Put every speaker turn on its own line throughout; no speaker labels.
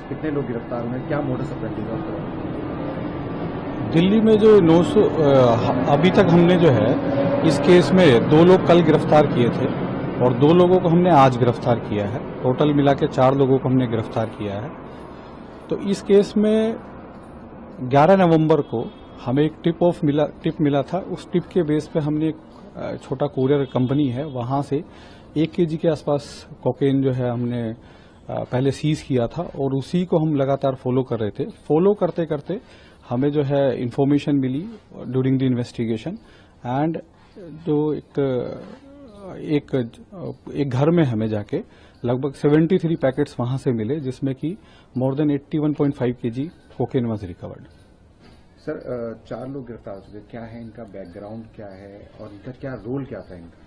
कितने लोग गिरफ्तार हुए, क्या मोडस ऑपरेंडी था?
दिल्ली में जो 900 अभी तक हमने जो है इस केस में 2 लोग कल गिरफ्तार किए थे और 2 लोगों को हमने आज गिरफ्तार किया है। टोटल मिला के 4 लोगों को हमने गिरफ्तार किया है। तो इस केस में 11 नवंबर को हमें एक टिप मिला था। उस टिप के बेस पे हमने एक छोटा कुरियर कंपनी है, वहां से 1 केजी के आसपास कोकेन जो है हमने पहले सीज किया था और उसी को हम लगातार फॉलो कर रहे थे। फॉलो करते करते हमें जो है इंफॉर्मेशन मिली ड्यूरिंग द इन्वेस्टिगेशन एंड जो एक घर में हमें जाके लगभग 73 पैकेट्स वहां से मिले, जिसमें कि more than 81.5 KG cocaine was recovered.
Sir, 4 लोग गिरफ्तार हो चुके, क्या है इनका बैकग्राउंड, क्या है और इनका क्या रोल क्या था इनका?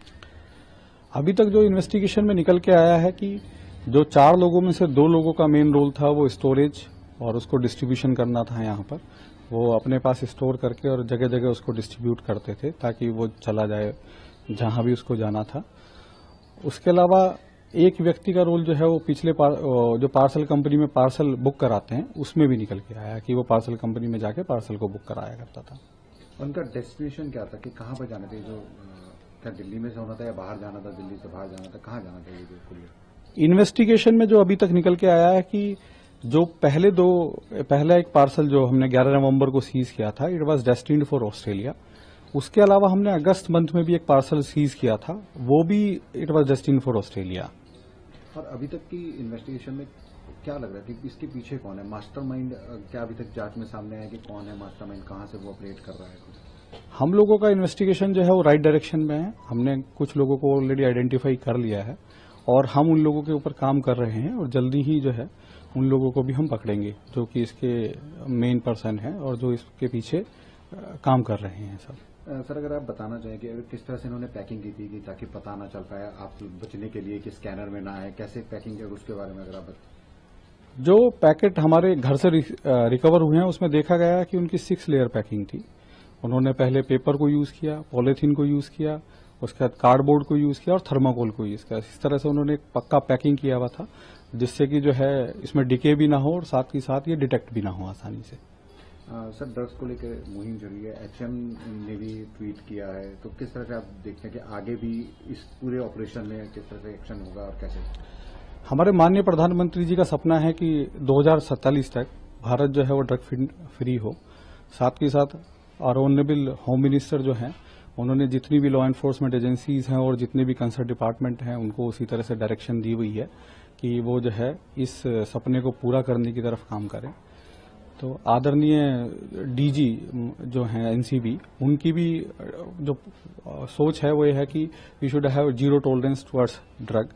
अभी तक जो इन्वेस्टिगेशन में निकल के आया है कि जो 4 लोगों में से 2 लोगों का मेन रोल था वो स्टोरेज और उसको डिस्ट्रीब्यूशन करना था। यहाँ पर वो अपने पास स्टोर करके और जगह जगह उसको डिस्ट्रीब्यूट करते थे ताकि वो चला जाए जहां भी उसको जाना था। उसके अलावा एक व्यक्ति का रोल जो है वो पिछले जो पार्सल कंपनी में पार्सल बुक कराते हैं उसमें भी निकल के आया कि वो पार्सल कंपनी में जाके पार्सल को बुक कराया करता था।
उनका डेस्टिनेशन क्या था कि कहाँ पर जाना था? जो क्या दिल्ली में से होना था या बाहर जाना था? दिल्ली से बाहर जाना था, कहाँ जाना था ये कुरियर?
इन्वेस्टिगेशन में जो अभी तक निकल के आया है कि जो पहला एक पार्सल जो हमने 11 नवंबर को सीज किया था, it was destined for Australia. उसके अलावा हमने अगस्त मंथ में भी एक पार्सल सीज किया था, वो भी it was destined for Australia.
और अभी तक की इन्वेस्टिगेशन में क्या लग रहा है कि इसके पीछे कौन है? मास्टरमाइंड क्या अभी तक जांच में सामने आया कि कौन है मास्टरमाइंड, कहां से वो ऑपरेट कर रहा है?
हम लोगों का इन्वेस्टिगेशन जो है वो राइट डायरेक्शन में है। हमने कुछ लोगों को ऑलरेडी आइडेंटिफाई कर लिया है और हम उन लोगों के ऊपर काम कर रहे हैं और जल्दी ही जो है उन लोगों को भी हम पकड़ेंगे जो कि इसके मेन पर्सन है और जो इसके पीछे काम कर रहे हैं सब।
सर, अगर आप बताना चाहें कि किस तरह से इन्होंने पैकिंग की थी कि ताकि पता ना चल पाए आप बचने के लिए कि स्कैनर में ना आए, कैसे पैकिंग किया उसके बारे में अगर आप बताएं।
जो पैकेट हमारे घर से रिकवर हुए हैं उसमें देखा गया कि उनकी 6 लेयर पैकिंग थी। उन्होंने पहले पेपर को यूज किया, पॉलीथीन को यूज किया, उसके बाद कार्डबोर्ड को यूज किया और थर्माकोल को यूज किया। इस तरह से उन्होंने एक पक्का पैकिंग किया हुआ था जिससे कि जो है इसमें डिके भी ना हो और साथ ही साथ ये डिटेक्ट भी ना हो आसानी से।
सर, ड्रग्स को लेकर मुहिम चली है, एचएम ने भी ट्वीट किया है, तो किस तरह से आप देखते हैं कि आगे भी इस पूरे ऑपरेशन में किस तरह से एक्शन होगा और कैसे?
हमारे माननीय प्रधानमंत्री जी का सपना है कि 2047 तक भारत जो है वो ड्रग फ्री हो। साथ ही साथ और ऑनरेबल होम मिनिस्टर जो हैं उन्होंने जितनी भी लॉ एनफोर्समेंट एजेंसीज हैं और जितने भी कंसर्न डिपार्टमेंट हैं उनको उसी तरह से डायरेक्शन दी हुई है कि वो जो है इस सपने को पूरा करने की तरफ काम करें। तो आदरणीय डीजी जो हैं एनसीबी, उनकी भी जो सोच है वो ये है कि we should have 0 tolerance towards drug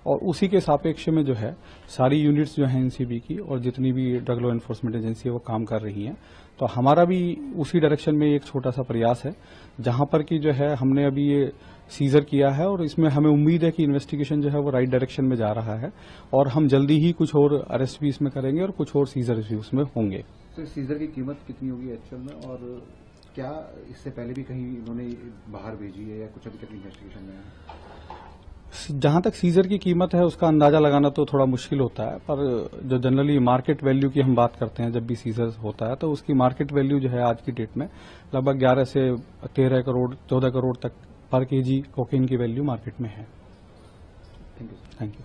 और उसी के सापेक्ष में जो है सारी यूनिट्स जो हैं एनसीबी की और जितनी भी ड्रग लॉ एनफोर्समेंट एजेंसी है वो काम कर रही हैं। तो हमारा भी उसी डायरेक्शन में एक छोटा सा प्रयास है जहां पर कि जो है हमने अभी ये सीजर किया है और इसमें हमें उम्मीद है कि इन्वेस्टिगेशन जो है वो राइट डायरेक्शन में जा रहा है और हम जल्दी ही कुछ और अरेस्ट भी इसमें करेंगे और कुछ और सीजर भी उसमें होंगे।
तो सीजर की कीमत कितनी होगी एक्चुअल में, और क्या इससे पहले भी कहीं इन्होंने बाहर भेजी है या कुछ अभी तक इन्वेस्टिगेशन में है?
जहां तक सीजर की कीमत है उसका अंदाजा लगाना तो थोड़ा मुश्किल होता है, पर जो जनरली मार्केट वैल्यू की हम बात करते हैं जब भी सीजर होता है तो उसकी मार्केट वैल्यू जो है आज की डेट में लगभग 11 से 13 करोड़ 14 करोड़ तक पर केजी कोकेन की वैल्यू मार्केट में है।
Thank you.
Thank you.